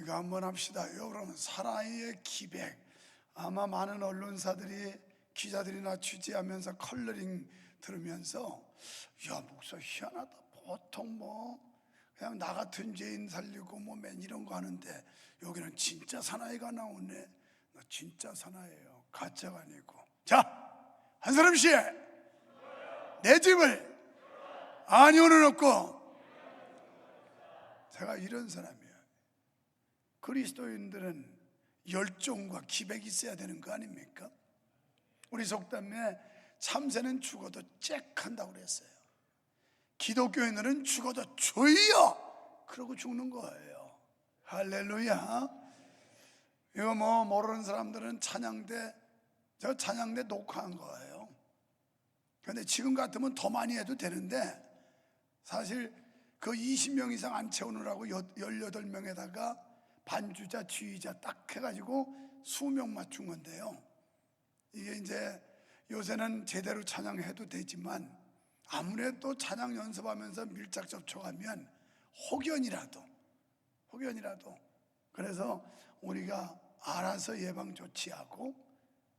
이거 한번 합시다. 여러분, 사나이의 기백. 아마 많은 언론사들이, 기자들이나 취재하면서 컬러링 들으면서, 야, 목사 희한하다. 보통 그냥 나 같은 죄인 살리고 맨 이런 거 하는데 여기는 진짜 사나이가 나오네. 나 진짜 사나이예요, 가짜가 아니고. 자, 한 사람씩 내 집을 아니오는 없고. 제가 이런 사람이에요. 그리스도인들은 열정과 기백이 있어야 되는 거 아닙니까? 우리 속담에 참새는 죽어도 짹 한다고 그랬어요. 기독교인들은 죽어도 주여 그러고 죽는 거예요. 할렐루야. 이거 모르는 사람들은 찬양대, 저 찬양대 녹화한 거예요. 그런데 지금 같으면 더 많이 해도 되는데, 사실 그 20명 이상 안 채우느라고 18명에다가 반주자, 지휘자 딱 해가지고 수명 맞춘 건데요. 이게 이제 요새는 제대로 찬양해도 되지만 아무래도 찬양 연습하면서 밀착 접촉하면 혹연이라도 그래서 우리가 알아서 예방 조치하고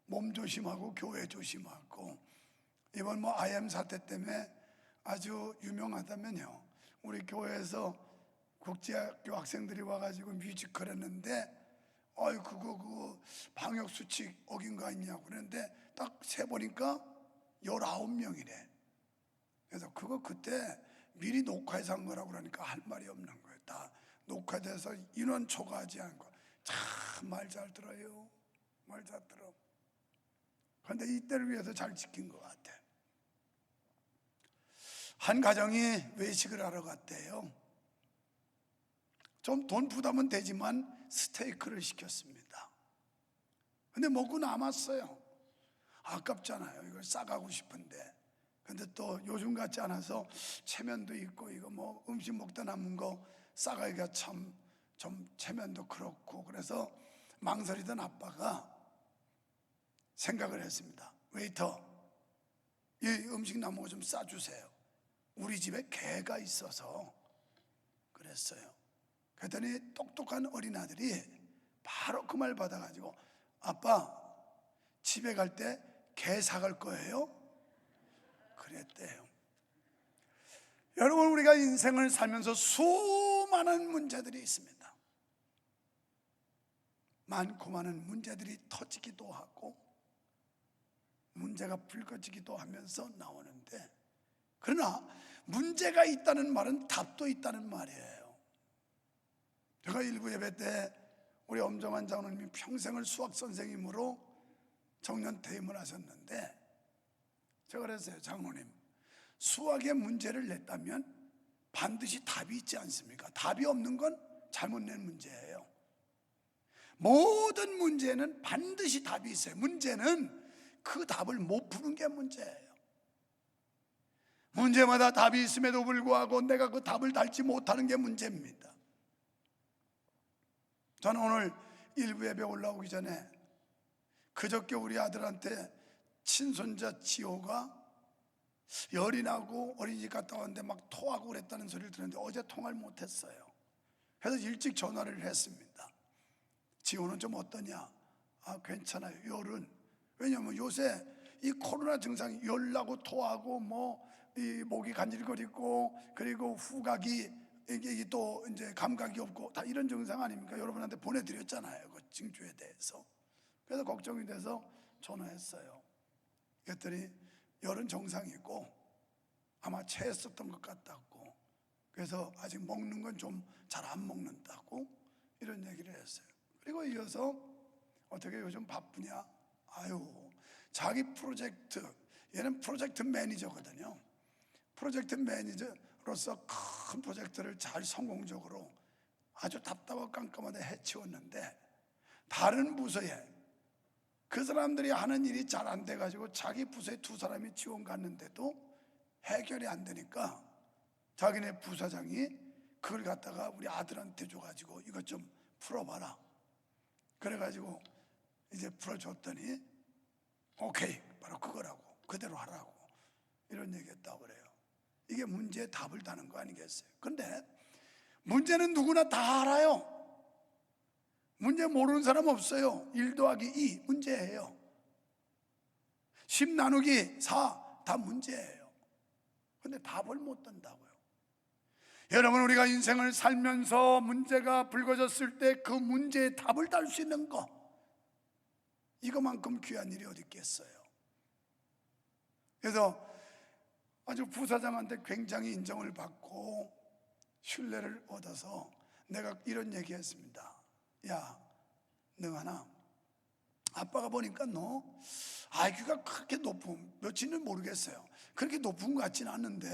몸 조심하고 교회 조심하고, 이번 IM 사태 때문에 아주 유명하다면요, 우리 교회에서 국제학교 학생들이 와가지고 뮤지컬 했는데, 그거 방역 수칙 어긴 거 아니냐고 그랬는데 딱 세보니까 19명이래. 그래서 그거 그때 미리 녹화해서 한 거라고 그러니까 할 말이 없는 거예요. 다 녹화돼서 인원 초과하지 않고. 참 말 잘 들어요. 말 잘 들어. 그런데 이때를 위해서 잘 지킨 것 같아. 한 가정이 외식을 하러 갔대요. 좀 돈 부담은 되지만 스테이크를 시켰습니다. 근데 먹고 남았어요. 아깝잖아요. 이걸 싸가고 싶은데. 근데 또 요즘 같지 않아서 체면도 있고, 이거 음식 먹다 남은 거 싸가기가 참 좀 체면도 그렇고, 그래서 망설이던 아빠가 생각을 했습니다. 웨이터, 이 음식 남은 거 좀 싸주세요. 우리 집에 개가 있어서 그랬어요. 그랬더니 똑똑한 어린아들이 바로 그 말 받아가지고, 아빠, 집에 갈 때 개 사갈 거예요? 그랬대요. 여러분, 우리가 인생을 살면서 수많은 문제들이 있습니다. 많고 많은 문제들이 터지기도 하고 문제가 불거지기도 하면서 나오는데, 그러나 문제가 있다는 말은 답도 있다는 말이에요. 제가 일부 예배 때 우리 엄정환 장로님이 평생을 수학 선생님으로 정년 퇴임을 하셨는데, 제가 그랬어요. 장로님, 수학의 문제를 냈다면 반드시 답이 있지 않습니까? 답이 없는 건 잘못 낸 문제예요. 모든 문제는 반드시 답이 있어요. 문제는 그 답을 못 푸는 게 문제예요. 문제마다 답이 있음에도 불구하고 내가 그 답을 달지 못하는 게 문제입니다. 저는 오늘 일부 예배 올라오기 전에 그저께 우리 아들한테 친손자 지호가 열이 나고 어린이집 갔다 왔는데 막 토하고 그랬다는 소리를 들었는데 어제 통화를 못했어요. 그래서 일찍 전화를 했습니다. 지호는 좀 어떠냐? 괜찮아요. 열은, 왜냐하면 요새 이 코로나 증상이 열 나고 토하고 이 목이 간질거리고, 그리고 후각이, 이게 또 이제 감각이 없고, 다 이런 증상 아닙니까? 여러분한테 보내드렸잖아요, 그 징조에 대해서. 그래서 걱정이 돼서 전화했어요. 그랬더니 열은 정상이고 아마 체했었던 것 같다고, 그래서 아직 먹는 건 좀 잘 안 먹는다고 이런 얘기를 했어요. 그리고 이어서 어떻게 요즘 바쁘냐? 자기 프로젝트, 얘는 프로젝트 매니저거든요. 프로젝트 매니저로서 큰 프로젝트를 잘 성공적으로 아주 답답하고 깜깜하게 해치웠는데, 다른 부서에 그 사람들이 하는 일이 잘 안 돼가지고 자기 부서에 두 사람이 지원 갔는데도 해결이 안 되니까 자기네 부사장이 그걸 갖다가 우리 아들한테 줘가지고 이것 좀 풀어봐라. 그래가지고 이제 풀어줬더니 오케이, 바로 그거라고, 그대로 하라고 이런 얘기했다고 그래요. 이게 문제의 답을 다는 거 아니겠어요? 근데 문제는 누구나 다 알아요. 문제 모르는 사람 없어요. 1 더하기 2 문제예요. 10 나누기 4 다 문제예요. 근데 답을 못 든다고요. 여러분, 우리가 인생을 살면서 문제가 불거졌을 때 그 문제의 답을 달 수 있는 거, 이거만큼 귀한 일이 어디 있겠어요. 그래서 아주 부사장한테 굉장히 인정을 받고 신뢰를 얻어서 내가 이런 얘기했습니다. 야, 능하나, 아빠가 보니까 너 IQ가 그렇게 몇인지는 모르겠어요. 그렇게 높은 것 같지는 않는데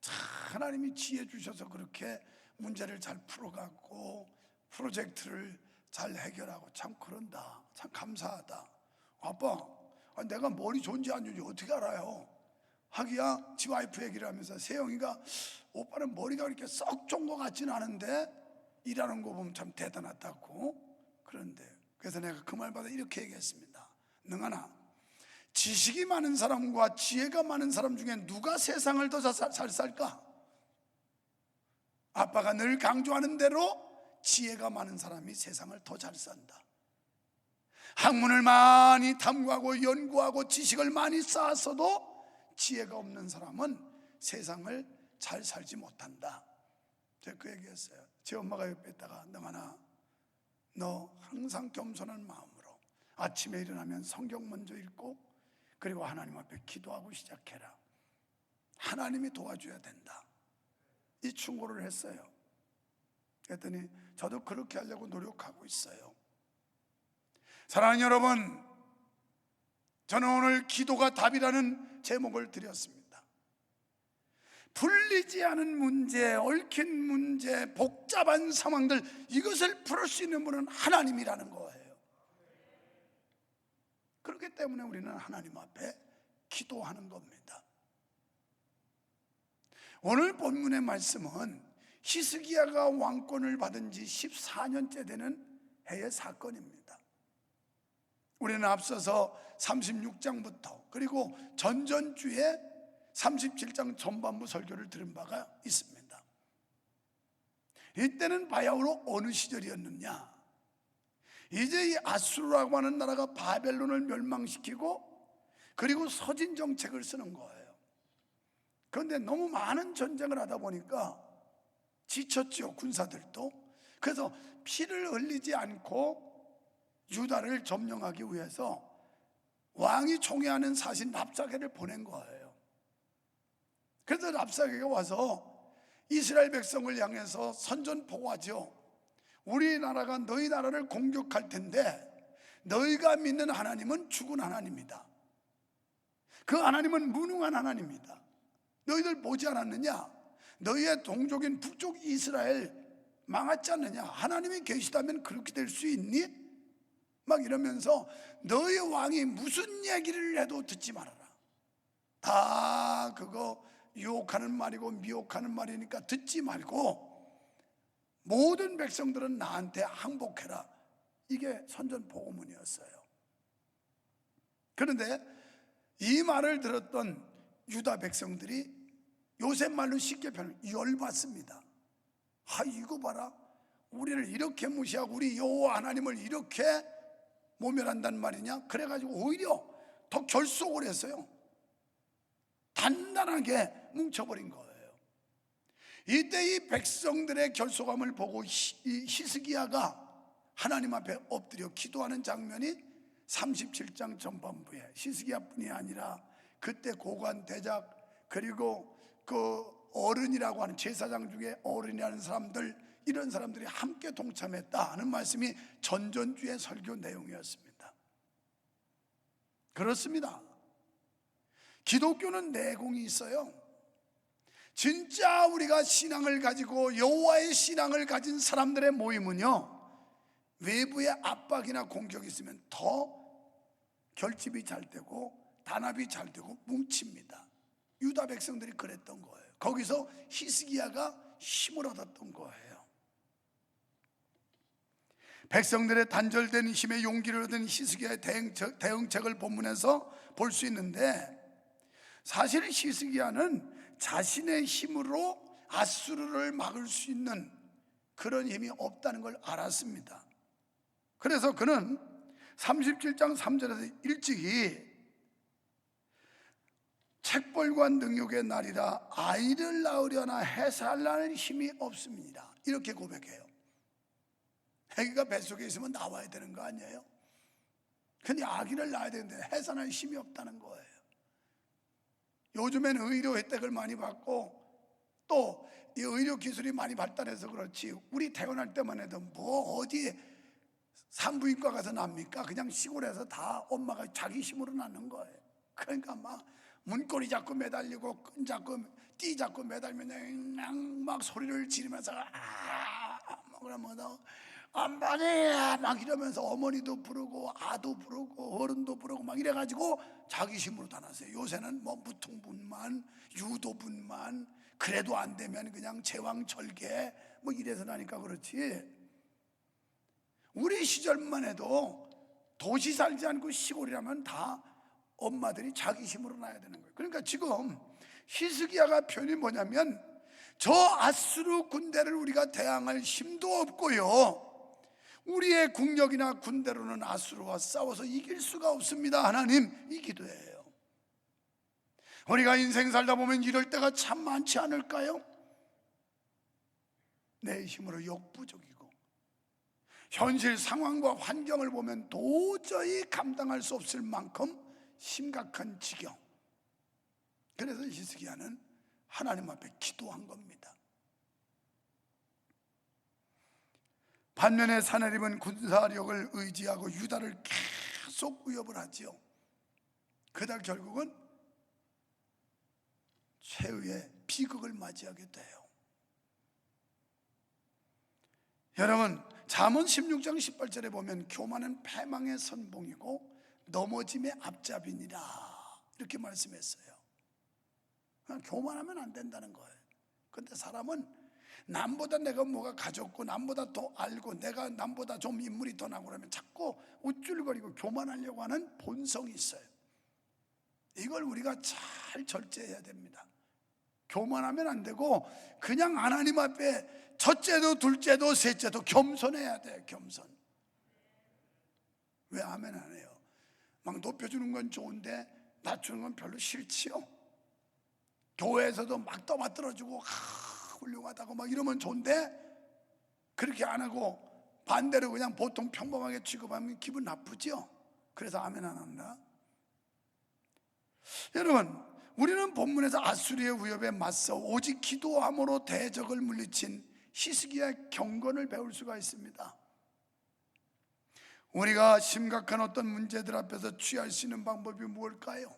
참 하나님이 지혜 주셔서 그렇게 문제를 잘 풀어갖고 프로젝트를 잘 해결하고 참 그런다. 참 감사하다. 아빠, 내가 머리 좋은지 안 좋은지 어떻게 알아요? 하기야 지 와이프 얘기를 하면서 세영이가 오빠는 머리가 그렇게 썩 좋은 것 같지는 않은데 일하는 거 보면 참 대단하다고. 그런데 그래서 내가 그 말 받아 이렇게 얘기했습니다. 능하나, 지식이 많은 사람과 지혜가 많은 사람 중에 누가 세상을 더 잘 살까? 아빠가 늘 강조하는 대로 지혜가 많은 사람이 세상을 더 잘 산다. 학문을 많이 탐구하고 연구하고 지식을 많이 쌓았어도 지혜가 없는 사람은 세상을 잘 살지 못한다. 제가 그 얘기했어요. 제 엄마가 옆에 있다가 능하나, 너 항상 겸손한 마음으로 아침에 일어나면 성경 먼저 읽고 그리고 하나님 앞에 기도하고 시작해라. 하나님이 도와줘야 된다. 이 충고를 했어요. 그랬더니 저도 그렇게 하려고 노력하고 있어요. 사랑하는 여러분, 저는 오늘 기도가 답이라는 제목을 드렸습니다. 풀리지 않은 문제, 얽힌 문제, 복잡한 상황들, 이것을 풀을 수 있는 분은 하나님이라는 거예요. 그렇기 때문에 우리는 하나님 앞에 기도하는 겁니다. 오늘 본문의 말씀은 히스기야가 왕권을 받은 지 14년째 되는 해의 사건입니다. 우리는 앞서서 36장부터 그리고 전전주에 37장 전반부 설교를 들은 바가 있습니다. 이때는 바야흐로 어느 시절이었느냐? 이제 이 아수르라고 하는 나라가 바벨론을 멸망시키고 그리고 서진 정책을 쓰는 거예요. 그런데 너무 많은 전쟁을 하다 보니까 지쳤죠, 군사들도. 그래서 피를 흘리지 않고 유다를 점령하기 위해서 왕이 총애하는 사신 랍사게를 보낸 거예요. 그래서 랍사게가 와서 이스라엘 백성을 향해서 선전포고하죠. 우리나라가 너희 나라를 공격할 텐데 너희가 믿는 하나님은 죽은 하나님이다. 그 하나님은 무능한 하나님이다. 너희들 보지 않았느냐? 너희의 동족인 북쪽 이스라엘 망했지 않느냐? 하나님이 계시다면 그렇게 될 수 있니? 막 이러면서 너희 왕이 무슨 얘기를 해도 듣지 말아라. 다 그거 유혹하는 말이고 미혹하는 말이니까 듣지 말고 모든 백성들은 나한테 항복해라. 이게 선전포고문이었어요. 그런데 이 말을 들었던 유다 백성들이 요새 말로 쉽게 표현하면 열받습니다. 이거 봐라, 우리를 이렇게 무시하고 우리 여호와 하나님을 이렇게 모멸한단 말이냐? 그래가지고 오히려 더 결속을 했어요. 단단하게 뭉쳐버린 거예요. 이때 이 백성들의 결속함을 보고 히스기야가 하나님 앞에 엎드려 기도하는 장면이 37장 전반부에, 히스기야뿐이 아니라 그때 고관 대작 그리고 그 어른이라고 하는 제사장 중에 어른이라는 사람들, 이런 사람들이 함께 동참했다는 말씀이 전전주의 설교 내용이었습니다. 그렇습니다. 기독교는 내공이 있어요. 진짜 우리가 신앙을 가지고 여호와의 신앙을 가진 사람들의 모임은요, 외부의 압박이나 공격이 있으면 더 결집이 잘 되고 단합이 잘 되고 뭉칩니다. 유다 백성들이 그랬던 거예요. 거기서 히스기야가 힘을 얻었던 거예요. 백성들의 단절된 힘에 용기를 얻은 히스기야의 대응책을 본문에서 볼 수 있는데, 사실 히스기야는 자신의 힘으로 아수르를 막을 수 있는 그런 힘이 없다는 걸 알았습니다. 그래서 그는 37장 3절에서 일찍이 책벌과 능욕의 날이라 아이를 낳으려나 해살날 힘이 없습니다. 이렇게 고백해요. 아기가 뱃속에 있으면 나와야 되는 거 아니에요? 근데 아기를 낳아야 되는데 해산할 힘이 없다는 거예요. 요즘에는 의료 혜택을 많이 받고 또 이 의료 기술이 많이 발달해서 그렇지, 우리 태어날 때만 해도 뭐 어디 산부인과 가서 납니까? 그냥 시골에서 다 엄마가 자기 힘으로 낳는 거예요. 그러니까 막 문고리 잡고 매달리고 끈 잡고 띠 잡고 매달면 그냥 막 소리를 지르면서 그러면 엄마네 막 이러면서 어머니도 부르고 아도 부르고 어른도 부르고 막 이래가지고 자기 힘으로 다 났어요. 요새는 뭐 무통분만 유도분만 그래도 안 되면 그냥 제왕절개 뭐 이래서 나니까 그렇지, 우리 시절만 해도 도시 살지 않고 시골이라면 다 엄마들이 자기 힘으로 낳아야 되는 거예요. 그러니까 지금 히스기야가 표현이 뭐냐면 저 아수르 군대를 우리가 대항할 힘도 없고요, 우리의 국력이나 군대로는 아수르와 싸워서 이길 수가 없습니다. 하나님, 이 기도예요. 우리가 인생 살다 보면 이럴 때가 참 많지 않을까요? 내 힘으로 역부족이고 현실 상황과 환경을 보면 도저히 감당할 수 없을 만큼 심각한 지경. 그래서 히스기야는 하나님 앞에 기도한 겁니다. 반면에 사내립은 군사력을 의지하고 유다를 계속 위협을 하지요. 그러다 결국은 최후의 비극을 맞이하게 돼요. 여러분, 잠언 16장 18절에 보면 교만은 패망의 선봉이고 넘어짐의 앞잡이니라 이렇게 말씀했어요. 교만하면 안 된다는 거예요. 근데 사람은 남보다 내가 뭐가 가졌고 남보다 더 알고 내가 남보다 좀 인물이 더 나고 그러면 자꾸 우쭐거리고 교만하려고 하는 본성이 있어요. 이걸 우리가 잘 절제해야 됩니다. 교만하면 안 되고 그냥 하나님 앞에 첫째도 둘째도 셋째도 겸손해야 돼요. 겸손. 왜 아멘 안 해요? 막 높여주는 건 좋은데 낮추는 건 별로 싫지요. 교회에서도 막 떠받들어주고 훌륭하다고 막 이러면 좋은데 그렇게 안 하고 반대로 그냥 보통 평범하게 취급하면 기분 나쁘죠. 그래서 아멘 안 합니다. 여러분, 우리는 본문에서 아수리의 위협에 맞서 오직 기도함으로 대적을 물리친 히스기야의 경건을 배울 수가 있습니다. 우리가 심각한 어떤 문제들 앞에서 취할 수 있는 방법이 무엇일까요?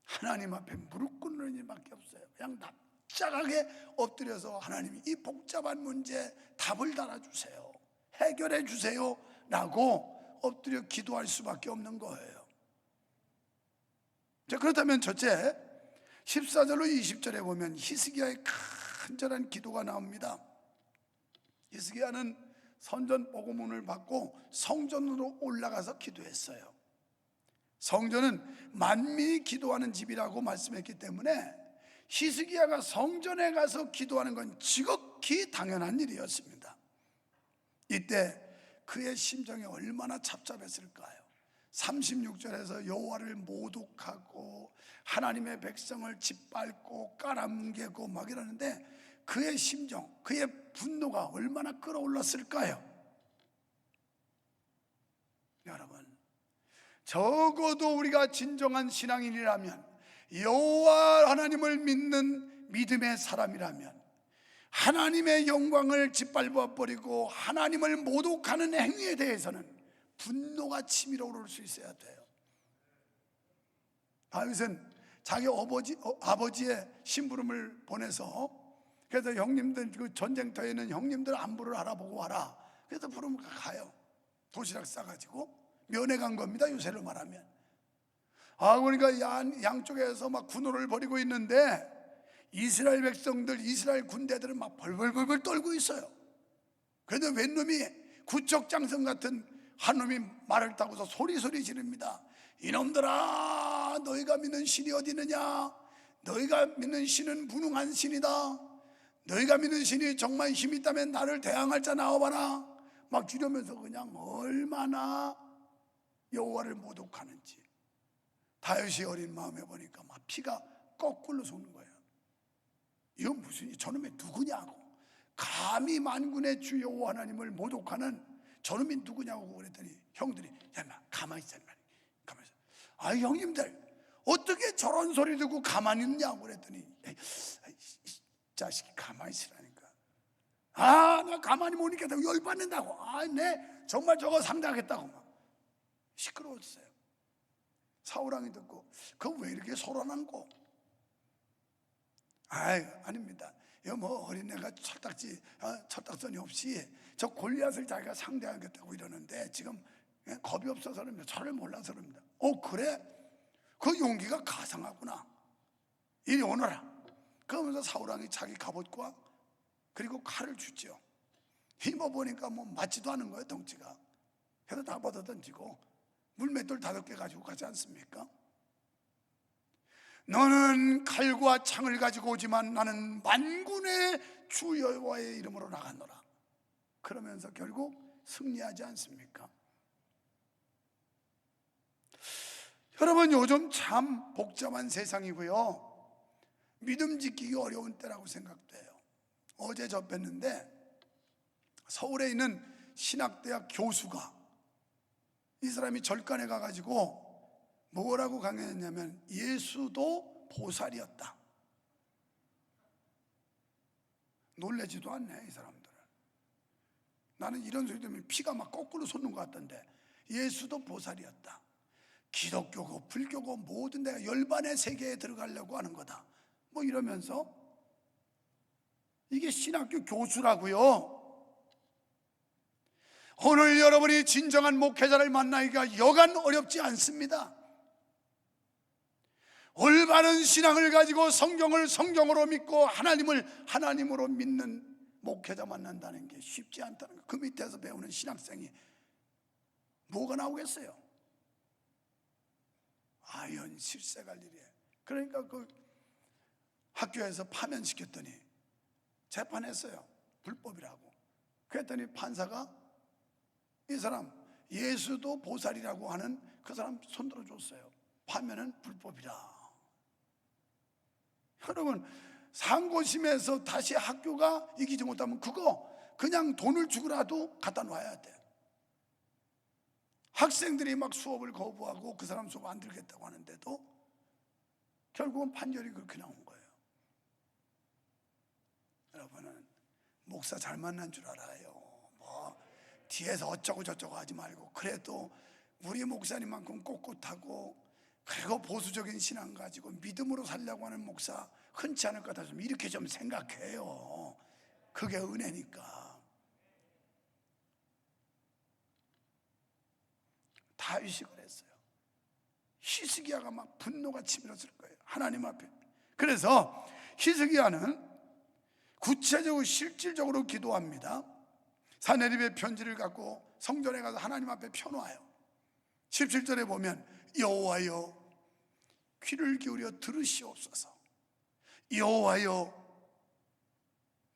하나님 앞에 무릎 꿇는 일밖에 없어요. 그냥 납작하게 엎드려서 하나님, 이 복잡한 문제 답을 달아주세요, 해결해 주세요 라고 엎드려 기도할 수밖에 없는 거예요. 자, 그렇다면 첫째, 14절로 20절에 보면 히스기야의 간절한 기도가 나옵니다. 히스기야는 선전 보고문을 받고 성전으로 올라가서 기도했어요. 성전은 만민이 기도하는 집이라고 말씀했기 때문에 히스기야가 성전에 가서 기도하는 건 지극히 당연한 일이었습니다. 이때 그의 심정이 얼마나 답답했을까요? 36절에서 여호와를 모독하고 하나님의 백성을 짓밟고 깔아뭉개고 막 이러는데 그의 심정, 그의 분노가 얼마나 끌어올랐을까요? 여러분, 적어도 우리가 진정한 신앙인이라면, 여호와 하나님을 믿는 믿음의 사람이라면 하나님의 영광을 짓밟아 버리고 하나님을 모독하는 행위에 대해서는 분노가 치밀어 오를 수 있어야 돼요. 다윗은 자기 아버지의 심부름을 보내서, 그래서 형님들, 그 전쟁터에 있는 형님들 안부를 알아보고 와라. 그래서 부르면 가요. 도시락 싸가지고 면회 간 겁니다, 요새로 말하면. 그러니까 양쪽에서 막 군호를 벌이고 있는데 이스라엘 백성들, 이스라엘 군대들은 막 벌벌벌벌 떨고 있어요. 그런데 웬 놈이 구척장성 같은 한 놈이 말을 타고서 소리 지릅니다. 이놈들아, 너희가 믿는 신이 어디 있느냐? 너희가 믿는 신은 무능한 신이다. 너희가 믿는 신이 정말 힘이 있다면 나를 대항할 자 나와봐라. 막 이러면서 그냥 얼마나 여호와를 모독하는지. 다윗이 어린 마음에 보니까 막 피가 거꾸로 솟는 거예요. 이건 무슨, 저놈이 누구냐고, 감히 만군의 주 여호와 하나님을 모독하는 저놈이 누구냐고 그랬더니 형들이 야 인마 가만히 있어, 가만히 있어. 아 형님들 어떻게 저런 소리 듣고 가만히 있냐고 그랬더니 이 자식이 가만히 있으라니까. 아 나 가만히 못 있겠다고, 열받는다고. 아 네 정말 저거 상대하겠다고 막 시끄러웠어요. 사울왕이 듣고 그 왜 이렇게 소란한고? 아유 아닙니다. 이거 뭐 어린애가 철딱선이 없이 저 골리앗을 자기가 상대하겠다고 이러는데 지금 겁이 없어서 그럽니다. 저를 몰라서 그럽니다. 그래? 그 용기가 가상하구나. 이리 오너라. 그러면서 사울왕이 자기 갑옷과 그리고 칼을 주죠. 힘어보니까 뭐 맞지도 않은 거예요, 덩치가. 그래서 다 받아 던지고 물맷돌 5개 가지고 가지 않습니까? 너는 칼과 창을 가지고 오지만 나는 만군의 주 여호와의 이름으로 나가노라. 그러면서 결국 승리하지 않습니까? 여러분 요즘 참 복잡한 세상이고요, 믿음 지키기 어려운 때라고 생각돼요. 어제 접했는데 서울에 있는 신학대학 교수가, 이 사람이 절간에 가가지고 뭐라고 강연했냐면 예수도 보살이었다. 놀라지도 않네 이 사람들은. 나는 이런 소리 들으면 피가 막 거꾸로 솟는 것 같던데, 예수도 보살이었다. 기독교고 불교고 모든 데가 열반의 세계에 들어가려고 하는 거다 뭐 이러면서, 이게 신학교 교수라고요. 오늘 여러분이 진정한 목회자를 만나기가 여간 어렵지 않습니다. 올바른 신앙을 가지고 성경을 성경으로 믿고 하나님을 하나님으로 믿는 목회자 만난다는 게 쉽지 않다는 거. 그 밑에서 배우는 신학생이 뭐가 나오겠어요? 아연 실세갈 일이에요. 그러니까 그 학교에서 파면시켰더니 재판했어요. 불법이라고. 그랬더니 판사가 이 사람 예수도 보살이라고 하는 그 사람 손들어 줬어요. 파면은 불법이라. 여러분 상고심에서 다시 학교가 이기지 못하면 그거 그냥 돈을 주고라도 갖다 놔야 돼. 학생들이 막 수업을 거부하고 그 사람 수업 안 들겠다고 하는데도 결국은 판결이 그렇게 나온 거예요. 여러분은 목사 잘 만난 줄 알아요. 뭐 뒤에서 어쩌고 저쩌고 하지 말고, 그래도 우리 목사님만큼 꼿꼿하고 그리고 보수적인 신앙 가지고 믿음으로 살려고 하는 목사 흔치 않을 것 같아서 이렇게 좀 생각해요. 그게 은혜니까. 다윗이 그랬어요. 히스기야가 막 분노가 치밀었을 거예요, 하나님 앞에. 그래서 히스기야는 구체적으로 실질적으로 기도합니다. 사내립의 편지를 갖고 성전에 가서 하나님 앞에 펴놓아요. 17절에 보면 여호와여 귀를 기울여 들으시옵소서, 여호와여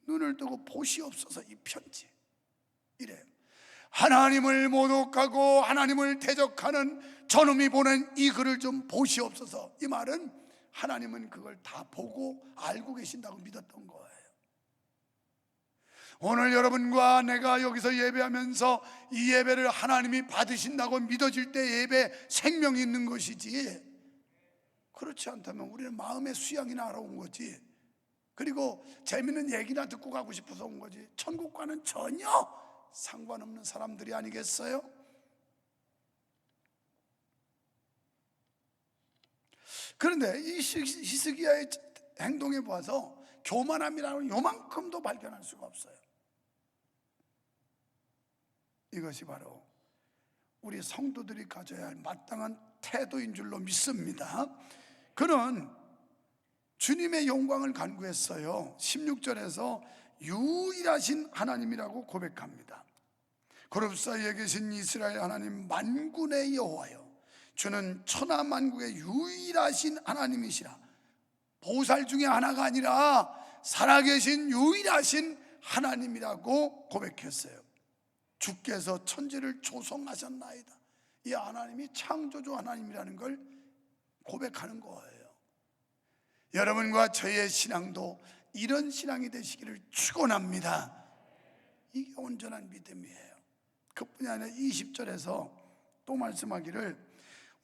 눈을 뜨고 보시옵소서 이 편지, 이래요. 하나님을 모독하고 하나님을 대적하는 저놈이 보낸 이 글을 좀 보시옵소서. 이 말은 하나님은 그걸 다 보고 알고 계신다고 믿었던 거예요. 오늘 여러분과 내가 여기서 예배하면서 이 예배를 하나님이 받으신다고 믿어질 때 예배 생명이 있는 것이지, 그렇지 않다면 우리는 마음의 수양이나 하러 온 거지, 그리고 재밌는 얘기나 듣고 가고 싶어서 온 거지, 천국과는 전혀 상관없는 사람들이 아니겠어요? 그런데 이 히스기야의 행동에 보아서 교만함이라는 요만큼도 발견할 수가 없어요. 이것이 바로 우리 성도들이 가져야 할 마땅한 태도인 줄로 믿습니다. 그는 주님의 영광을 간구했어요. 16절에서 유일하신 하나님이라고 고백합니다. 그룹 사이에 계신 이스라엘 하나님 만군의 여호와여, 주는 천하만국의 유일하신 하나님이시라. 보살 중에 하나가 아니라 살아계신 유일하신 하나님이라고 고백했어요. 주께서 천지를 조성하셨나이다. 이 하나님이 창조주 하나님이라는 걸 고백하는 거예요. 여러분과 저의 신앙도 이런 신앙이 되시기를 축원합니다. 이게 온전한 믿음이에요. 그뿐이 아니라 20절에서 또 말씀하기를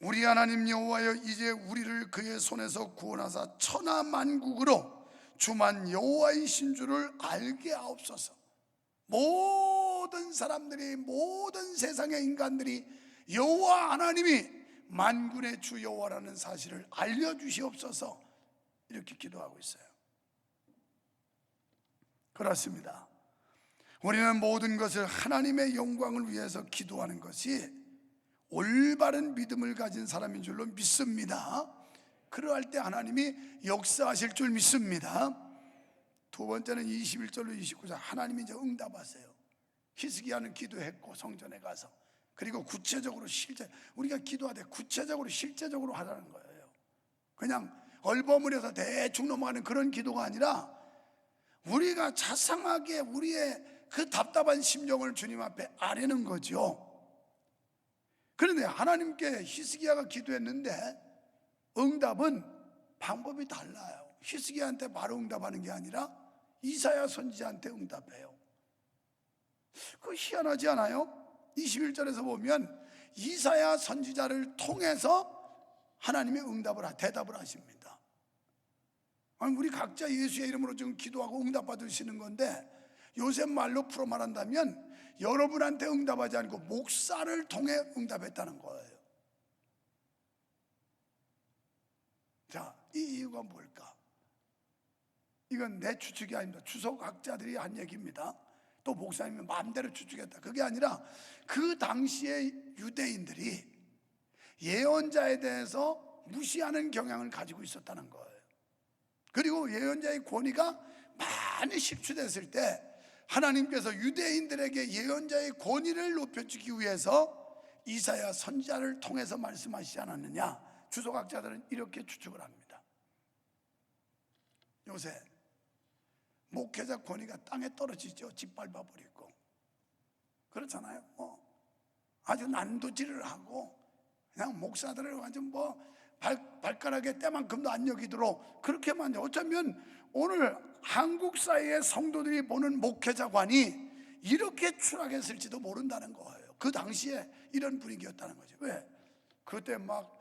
우리 하나님 여호와여 이제 우리를 그의 손에서 구원하사 천하 만국으로 주만 여호와이신 줄을 알게 하옵소서. 모든 사람들이, 모든 세상의 인간들이 여호와 하나님이 만군의 주 여호와라는 사실을 알려주시옵소서. 이렇게 기도하고 있어요. 그렇습니다. 우리는 모든 것을 하나님의 영광을 위해서 기도하는 것이 올바른 믿음을 가진 사람인 줄로 믿습니다. 그러할 때 하나님이 역사하실 줄 믿습니다. 두 번째는 21절로 29절 하나님이 이제 응답하세요. 히스기야는 기도했고 성전에 가서, 그리고 구체적으로 우리가 기도하되 구체적으로 실제적으로 하라는 거예요. 그냥 얼버무려서 대충 넘어가는 그런 기도가 아니라 우리가 자상하게 우리의 그 답답한 심정을 주님 앞에 아뢰는 거죠. 그런데 하나님께 히스기야가 기도했는데 응답은 방법이 달라요. 히스기야한테 바로 응답하는 게 아니라 이사야 선지자한테 응답해요. 그거 희한하지 않아요? 21절에서 보면 이사야 선지자를 통해서 하나님이 대답을 하십니다. 아니, 우리 각자 예수의 이름으로 지금 기도하고 응답 받으시는 건데, 요새 말로 풀어 말한다면 여러분한테 응답하지 않고 목사를 통해 응답했다는 거예요. 자, 이 이유가 뭘까? 이건 내 추측이 아닙니다. 주석학자들이 한 얘기입니다. 또 목사님이 마음대로 추측했다, 그게 아니라 그 당시에 유대인들이 예언자에 대해서 무시하는 경향을 가지고 있었다는 거예요. 그리고 예언자의 권위가 많이 식출됐을 때 하나님께서 유대인들에게 예언자의 권위를 높여주기 위해서 이사야 선지자를 통해서 말씀하시지 않았느냐, 주석학자들은 이렇게 추측을 합니다. 요새 목회자 권위가 땅에 떨어지죠. 짓밟아버리고 그렇잖아요. 아주 난도질을 하고 그냥 목사들을 완전 발가락에 때만큼도 안 여기도록 그렇게만. 어쩌면 오늘 한국 사회의 성도들이 보는 목회자관이 이렇게 추락했을지도 모른다는 거예요. 그 당시에 이런 분위기였다는 거죠. 왜? 그때 막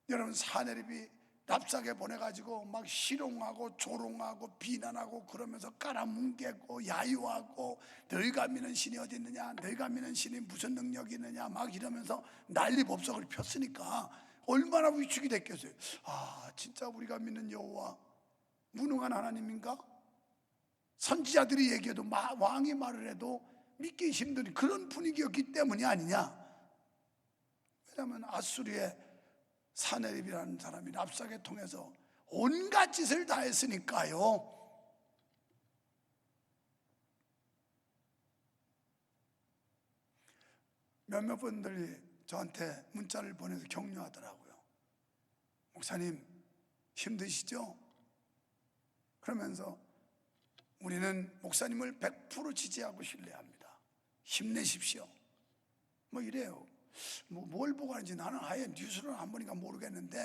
여러분 사내립이 납작에 보내가지고 막 희롱하고 조롱하고 비난하고 그러면서 깔아뭉개고 야유하고 너희가 믿는 신이 어디 있느냐, 너희가 믿는 신이 무슨 능력이 있느냐 막 이러면서 난리법석을 폈으니까 얼마나 위축이 됐겠어요. 아, 진짜 우리가 믿는 여호와 무능한 하나님인가? 선지자들이 얘기해도 왕이 말을 해도 믿기 힘든 그런 분위기였기 때문이 아니냐. 왜냐하면 아수리의 사네립이라는 사람이 납작에 통해서 온갖 짓을 다 했으니까요. 몇몇 분들이 저한테 문자를 보내서 격려하더라고요. 목사님 힘드시죠? 그러면서 우리는 목사님을 100% 지지하고 신뢰합니다. 힘내십시오. 뭐 이래요. 뭘 보고 하는지 나는 아예 뉴스를 안 보니까 모르겠는데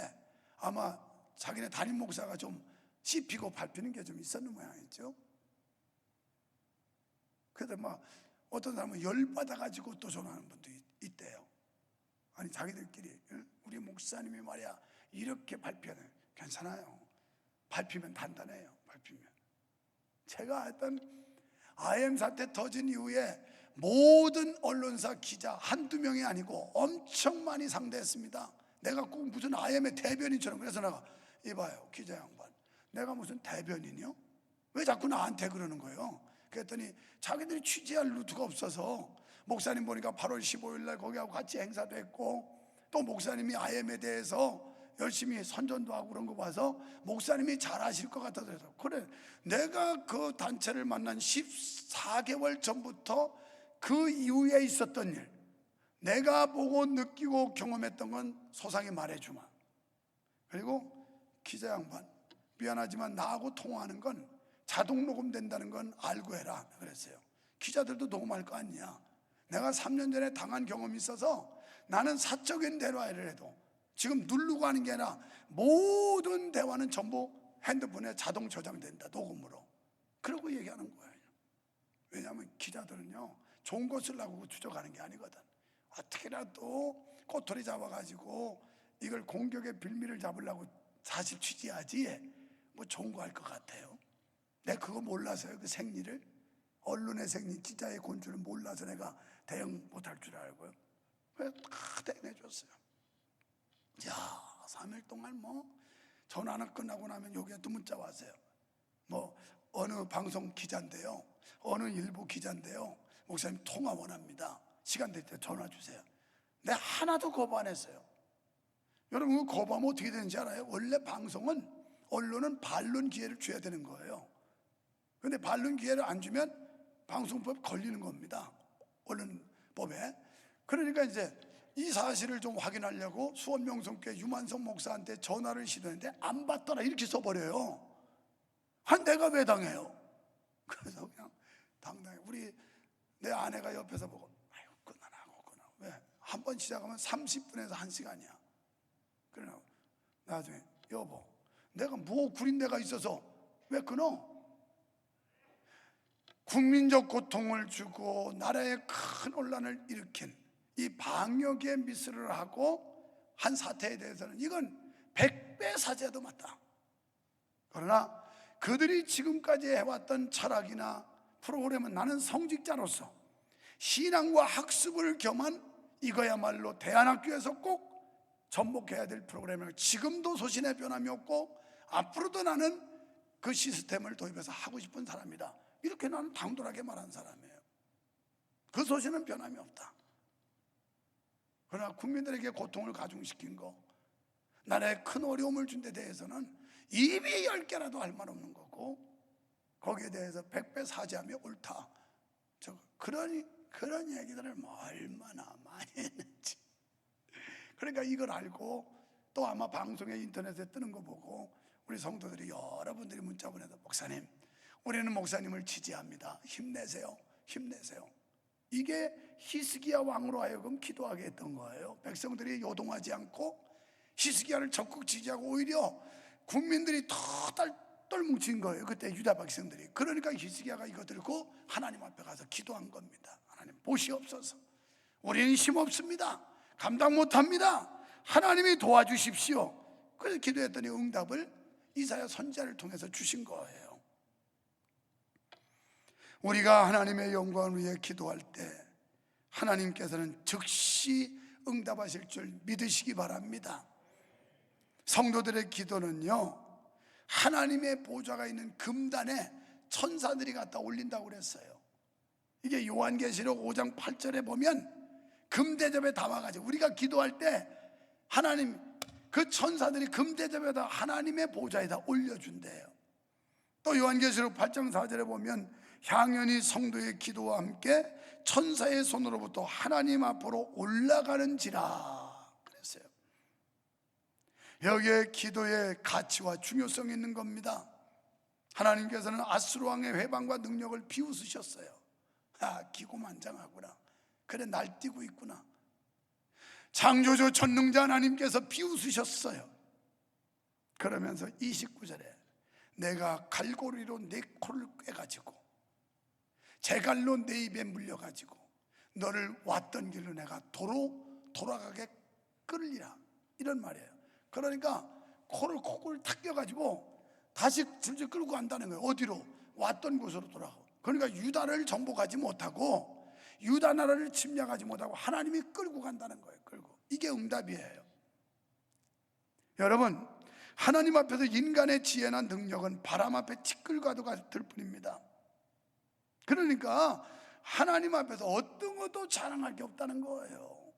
아마 자기네 담임 목사가 좀 씹히고 밟히는 게 좀 있었는 모양이죠. 그래서 막 어떤 사람은 열받아가지고 또 전화하는 분도 있대요. 아니 자기들끼리 우리 목사님이 말이야 이렇게 발표는 괜찮아요. 밟히면 단단해요. 밟히면. 제가 하여튼 IM 사태 터진 이후에 모든 언론사 기자 한두 명이 아니고 엄청 많이 상대했습니다. 내가 꼭 무슨 IM의 대변인처럼. 그래서 내가 이봐요 기자 양반, 내가 무슨 대변인이요? 왜 자꾸 나한테 그러는 거예요? 그랬더니 자기들이 취재할 루트가 없어서 목사님 보니까 8월 15일 날 거기하고 같이 행사도 했고 또 목사님이 IM에 대해서 열심히 선전도 하고 그런 거 봐서 목사님이 잘 아실 것 같아서 그래, 내가 그 단체를 만난 14개월 전부터 그 이후에 있었던 일 내가 보고 느끼고 경험했던 건 소상히 말해주마. 그리고 기자 양반 미안하지만 나하고 통화하는 건 자동 녹음된다는 건 알고 해라 그랬어요. 기자들도 녹음할 거 아니야. 내가 3년 전에 당한 경험이 있어서 나는 사적인 대화를 해도 지금 누르고 하는 게 아니라 모든 대화는 전부 핸드폰에 자동 저장된다, 녹음으로. 그러고 얘기하는 거예요. 왜냐하면 기자들은요, 좋은 거 쓰려고 추적하는 게 아니거든. 어떻게라도 꼬투리 잡아가지고 이걸 공격의 빌미를 잡으려고 사실 취재하지 뭐 좋은 거 할 것 같아요. 내가 그거 몰라서요. 그 생리를, 언론의 생리, 기자의 곤주를 몰라서 내가 대응 못할 줄 알고요. 그래서 다 대응해줬어요. 야, 3일 동안 뭐 전화는 끝나고 나면 여기에 또 문자 왔어요. 뭐 어느 방송 기자인데요, 어느 일부 기자인데요, 목사님 통화 원합니다. 시간 될 때 전화 주세요. 내가 하나도 거부 안 했어요. 여러분, 거부하면 어떻게 되는지 알아요? 원래 방송은, 언론은 반론 기회를 줘야 되는 거예요. 근데 반론 기회를 안 주면 방송법 걸리는 겁니다, 언론법에. 그러니까 이제 이 사실을 좀 확인하려고 수원명성교회 유만성 목사한테 전화를 시도했는데 안 받더라, 이렇게 써버려요. 내가 왜 당해요? 그래서 그냥 당당히, 내 아내가 옆에서 보고, 아유, 끊어나고. 왜? 한 번 시작하면 30분에서 1시간이야. 그러나 나중에, 여보, 내가 뭐 구린 데가 있어서 왜 끊어? 국민적 고통을 주고 나라에 큰 혼란을 일으킨 이 방역의 미스를 하고 한 사태에 대해서는 이건 100배 사죄도 맞다. 그러나 그들이 지금까지 해왔던 철학이나 프로그램은 나는 성직자로서 신앙과 학습을 겸한 이거야말로 대안학교에서 꼭 접목해야 될 프로그램을 지금도 소신의 변함이 없고 앞으로도 나는 그 시스템을 도입해서 하고 싶은 사람이다, 이렇게 나는 당돌하게 말한 사람이에요. 그 소신은 변함이 없다. 그러나 국민들에게 고통을 가중시킨 거, 나라에 큰 어려움을 준 데 대해서는 입이 10개라도 할 말 없는 거고, 거기에 대해서 100배 사죄하며 옳다, 그런 얘기들을 얼마나 많이 했는지. 그러니까 이걸 알고 또 아마 방송에, 인터넷에 뜨는 거 보고 우리 성도들이, 여러분들이 문자 보내서, 목사님, 우리는 목사님을 지지합니다, 힘내세요, 힘내세요. 이게 히스기야 왕으로 하여금 기도하게 했던 거예요. 백성들이 요동하지 않고 히스기야를 적극 지지하고 오히려 국민들이 똘똘 뭉친 거예요, 그때 유다 백성들이. 그러니까 히스기야가 이거 들고 하나님 앞에 가서 기도한 겁니다. 하나님, 보시옵소서, 우리는 힘없습니다, 감당 못합니다, 하나님이 도와주십시오. 그래서 기도했더니 응답을 이사야 선지자를 통해서 주신 거예요. 우리가 하나님의 영광을 위해 기도할 때 하나님께서는 즉시 응답하실 줄 믿으시기 바랍니다. 성도들의 기도는요, 하나님의 보좌가 있는 금단에 천사들이 갖다 올린다고 그랬어요. 이게 요한계시록 5장 8절에 보면 금대접에 담아가지고 우리가 기도할 때 하나님, 그 천사들이 금대접에다 하나님의 보좌에다 올려준대요. 또 요한계시록 8장 4절에 보면 향연이 성도의 기도와 함께 천사의 손으로부터 하나님 앞으로 올라가는지라 그랬어요. 여기에 기도의 가치와 중요성이 있는 겁니다. 하나님께서는 아수르 왕의 회방과 능력을 비웃으셨어요. 기고만장하구나, 그래 날뛰고 있구나. 창조주 전능자 하나님께서 비웃으셨어요. 그러면서 29절에 내가 갈고리로 내 코를 꿰가지고 제갈로 내 입에 물려가지고 너를 왔던 길로 내가 돌아가게 끌리라, 이런 말이에요. 그러니까 코를 탁 껴가지고 다시 줄줄 끌고 간다는 거예요. 어디로? 왔던 곳으로 돌아가고. 그러니까 유다를 정복하지 못하고 유다 나라를 침략하지 못하고 하나님이 끌고 간다는 거예요. 이게 응답이에요. 여러분, 하나님 앞에서 인간의 지혜나 능력은 바람 앞에 티끌과도 같을 뿐입니다. 그러니까 하나님 앞에서 어떤 것도 자랑할 게 없다는 거예요.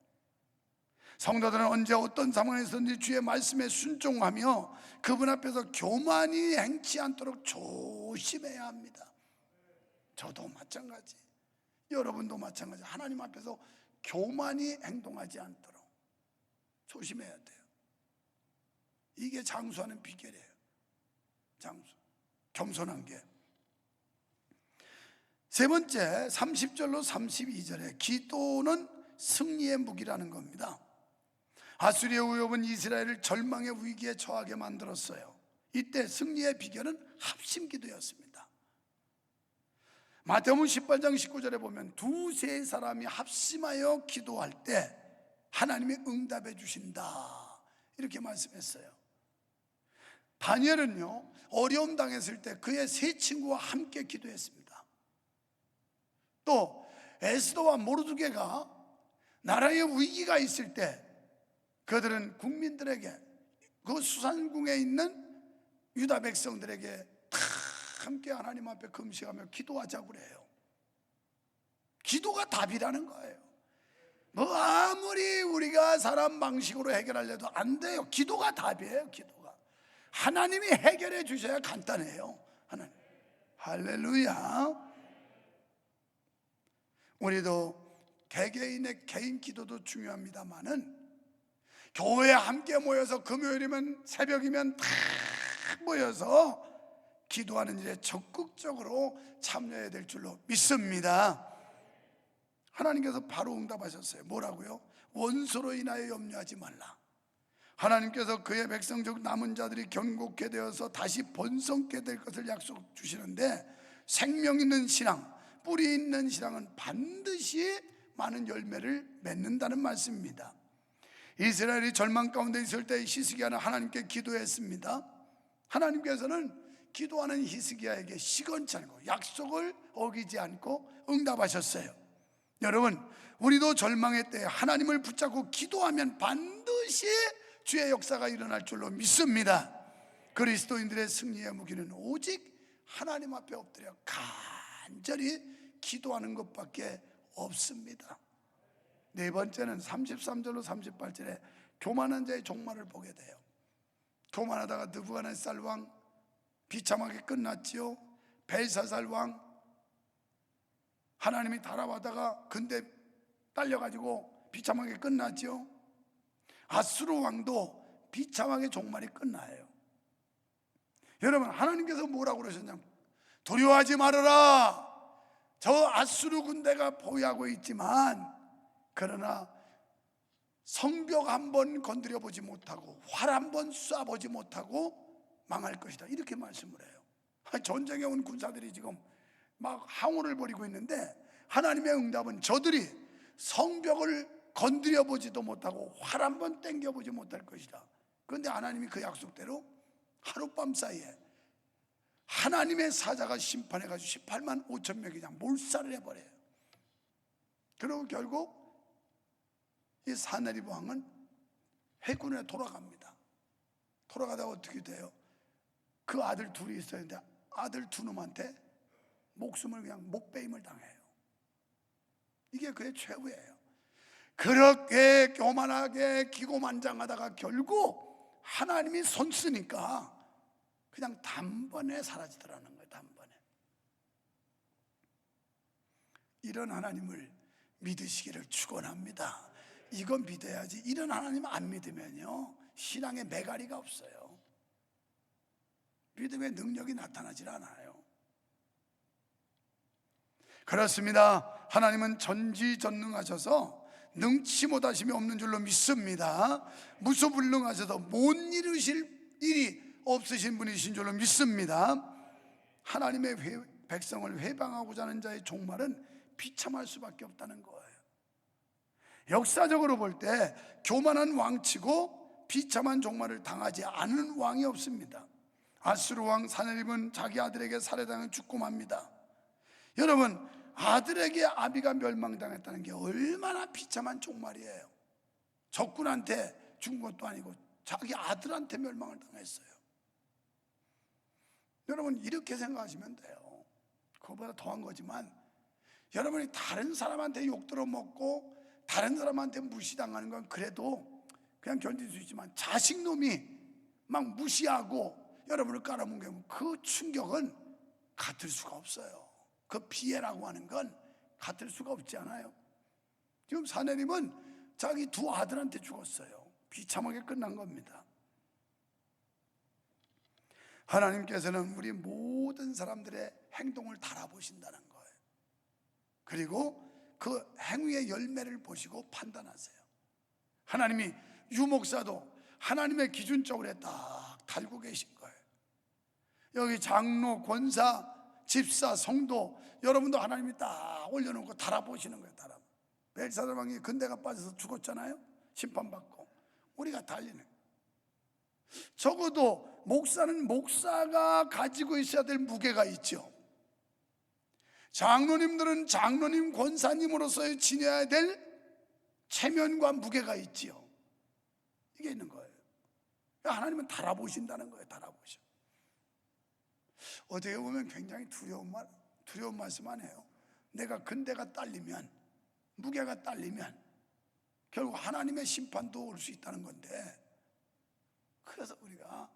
성도들은 언제 어떤 상황에서든지 주의 말씀에 순종하며 그분 앞에서 교만이 행치 않도록 조심해야 합니다. 저도 마찬가지, 여러분도 마찬가지. 하나님 앞에서 교만이 행동하지 않도록 조심해야 돼요. 이게 장수하는 비결이에요. 장수, 겸손한 게. 세 번째, 30절로 32절에 기도는 승리의 무기라는 겁니다. 아수리의 위협은 이스라엘을 절망의 위기에 처하게 만들었어요. 이때 승리의 비결은 합심기도였습니다. 마태복음 18장 19절에 보면 두세 사람이 합심하여 기도할 때 하나님이 응답해 주신다, 이렇게 말씀했어요. 다니엘은요, 어려움 당했을 때 그의 세 친구와 함께 기도했습니다. 또 에스더와 모르드게가 나라의 위기가 있을 때 그들은 국민들에게, 그 수산궁에 있는 유다 백성들에게 다 함께 하나님 앞에 금식하며 기도하자고 그래요. 기도가 답이라는 거예요. 뭐 아무리 우리가 사람 방식으로 해결하려도 안 돼요. 기도가 답이에요. 기도가 하나님이 해결해 주셔야 간단해요. 하나님. 할렐루야. 우리도 개개인의 개인 기도도 중요합니다만은 교회에 함께 모여서 금요일이면, 새벽이면 다 모여서 기도하는 일에 적극적으로 참여해야 될 줄로 믿습니다. 하나님께서 바로 응답하셨어요. 뭐라고요? 원수로 인하여 염려하지 말라. 하나님께서 그의 백성 중 남은 자들이 견고케 되어서 다시 번성케 될 것을 약속 주시는데, 생명 있는 신앙, 뿌리 있는 신앙은 반드시 많은 열매를 맺는다는 말씀입니다. 이스라엘이 절망 가운데 있을 때 히스기야는 하나님께 기도했습니다. 하나님께서는 기도하는 히스기야에게 시건치 않고 약속을 어기지 않고 응답하셨어요. 여러분, 우리도 절망의 때에 하나님을 붙잡고 기도하면 반드시 주의 역사가 일어날 줄로 믿습니다. 그리스도인들의 승리의 무기는 오직 하나님 앞에 엎드려 간절히 기도하는 것밖에 없습니다. 네 번째는 33절로 38절에 교만한 자의 종말을 보게 돼요. 교만하다가 느부갓네살 왕 비참하게 끝났지요. 벨사살 왕 하나님이 달아가다가 근데 딸려가지고 비참하게 끝났지요. 아수르 왕도 비참하게 종말이 끝나요. 여러분, 하나님께서 뭐라고 그러셨냐면 두려워하지 말아라. 저 아수르 군대가 보유하고 있지만 그러나 성벽 한번 건드려 보지 못하고 활 한번 쏴보지 못하고 망할 것이다, 이렇게 말씀을 해요. 전쟁에 온 군사들이 지금 막 항우를 벌이고 있는데 하나님의 응답은 저들이 성벽을 건드려 보지도 못하고 활 한번 땡겨 보지 못할 것이다. 그런데 하나님이 그 약속대로 하룻밤 사이에 하나님의 사자가 심판해가지고 18만 5천 명이 그냥 몰살을 해버려요. 그리고 결국 이 사네립 왕은 해군에 돌아갑니다. 돌아가다가 어떻게 돼요? 그 아들 둘이 있었는데 아들 두 놈한테 목숨을 그냥 목베임을 당해요. 이게 그의 최후예요. 그렇게 교만하게 기고만장하다가 결국 하나님이 손 쓰니까 그냥 단번에 사라지더라는 거예요. 단번에. 이런 하나님을 믿으시기를 축원합니다. 이건 믿어야지. 이런 하나님 안 믿으면요, 신앙에 매가리가 없어요. 믿음의 능력이 나타나질 않아요. 그렇습니다. 하나님은 전지전능하셔서 능치 못하심이 없는 줄로 믿습니다. 무소불능하셔서 못 이루실 일이 없으신 분이신 줄로 믿습니다. 하나님의 백성을 회방하고자 하는 자의 종말은 비참할 수밖에 없다는 거예요. 역사적으로 볼 때 교만한 왕치고 비참한 종말을 당하지 않은 왕이 없습니다. 아수르 왕 사네립은 자기 아들에게 살해당해 죽고 맙니다. 여러분, 아들에게 아비가 멸망당했다는 게 얼마나 비참한 종말이에요. 적군한테 죽은 것도 아니고 자기 아들한테 멸망을 당했어요. 여러분, 이렇게 생각하시면 돼요. 그거보다 더한 거지만 여러분이 다른 사람한테 욕 들어먹고 다른 사람한테 무시당하는 건 그래도 그냥 견딜 수 있지만 자식놈이 막 무시하고 여러분을 깔아뭉개면 그 충격은 같을 수가 없어요. 그 피해라고 하는 건 같을 수가 없지 않아요? 지금 사내림은 자기 두 아들한테 죽었어요. 비참하게 끝난 겁니다. 하나님께서는 우리 모든 사람들의 행동을 달아보신다는 거예요. 그리고 그 행위의 열매를 보시고 판단하세요. 하나님이 유목사도 하나님의 기준적으로 딱 달고 계신 거예요. 여기 장로, 권사, 집사, 성도, 여러분도 하나님이 딱 올려놓고 달아보시는 거예요. 벨사살 왕이 근대가 빠져서 죽었잖아요. 심판받고. 우리가 달리는, 적어도 목사는 목사가 가지고 있어야 될 무게가 있죠. 장로님들은 장로님, 권사님으로서의 지녀야 될 체면과 무게가 있지요. 이게 있는 거예요. 하나님은 달아보신다는 거예요. 달아보셔. 어떻게 보면 굉장히 두려운 말씀 안 해요. 내가 근대가 딸리면, 무게가 딸리면 결국 하나님의 심판도 올 수 있다는 건데, 그래서 우리가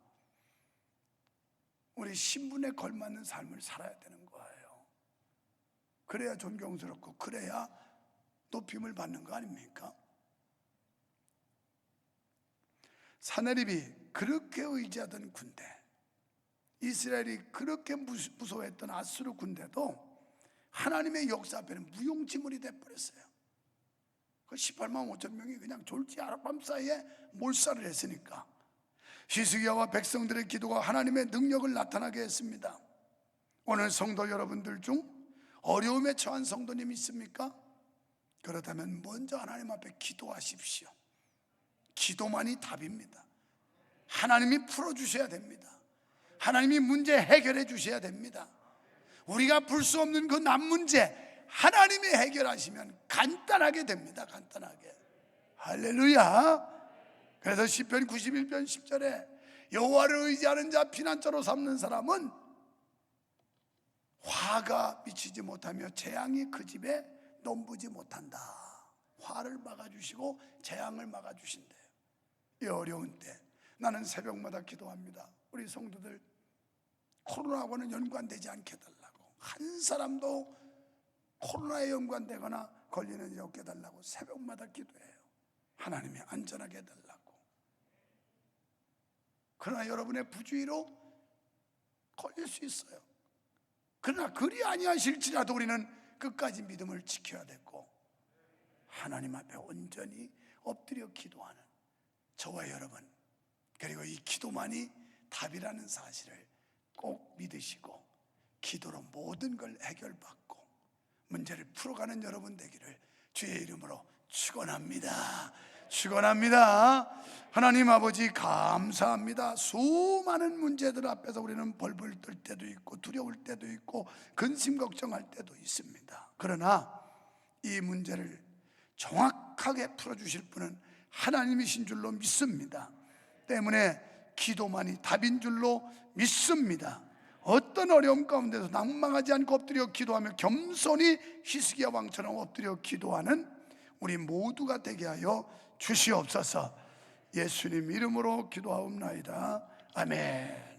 우리 신분에 걸맞는 삶을 살아야 되는 거예요. 그래야 존경스럽고, 그래야 높임을 받는 거 아닙니까? 사내립이 그렇게 의지하던 군대, 이스라엘이 그렇게 무서워했던 아수르 군대도 하나님의 역사 앞에는 무용지물이 돼버렸어요. 그 18만 5천 명이 그냥 졸지 아랍밤 사이에 몰살을 했으니까 히스기야와 백성들의 기도가 하나님의 능력을 나타나게 했습니다. 오늘 성도 여러분들 중 어려움에 처한 성도님 있습니까? 그렇다면 먼저 하나님 앞에 기도하십시오. 기도만이 답입니다. 하나님이 풀어주셔야 됩니다. 하나님이 문제 해결해 주셔야 됩니다. 우리가 풀 수 없는 그 난 문제 하나님이 해결하시면 간단하게 됩니다. 간단하게. 할렐루야. 그래서 시편 91편 10절에 여호와를 의지하는 자 피난처로 삼는 사람은 화가 미치지 못하며 재앙이 그 집에 넘보지 못한다. 화를 막아주시고 재앙을 막아주신대요. 이 어려운 때 나는 새벽마다 기도합니다. 우리 성도들 코로나하고는 연관되지 않게 해달라고, 한 사람도 코로나에 연관되거나 걸리는 일이 없게 해달라고 새벽마다 기도해요. 하나님이 안전하게 해달라고. 그러나 여러분의 부주의로 걸릴 수 있어요. 그러나 그리 아니하실지라도 우리는 끝까지 믿음을 지켜야 되고, 하나님 앞에 온전히 엎드려 기도하는 저와 여러분, 그리고 이 기도만이 답이라는 사실을 꼭 믿으시고 기도로 모든 걸 해결받고 문제를 풀어가는 여러분 되기를 주의 이름으로 축원합니다. 축원합니다. 하나님 아버지 감사합니다. 수많은 문제들 앞에서 우리는 벌벌 떨 때도 있고 두려울 때도 있고 근심 걱정할 때도 있습니다. 그러나 이 문제를 정확하게 풀어주실 분은 하나님이신 줄로 믿습니다. 때문에 기도만이 답인 줄로 믿습니다. 어떤 어려움 가운데서 낭망하지 않고 엎드려 기도하며 겸손히 히스기야 왕처럼 엎드려 기도하는 우리 모두가 되게 하여 주시옵소서. 예수님 이름으로 기도하옵나이다. 아멘.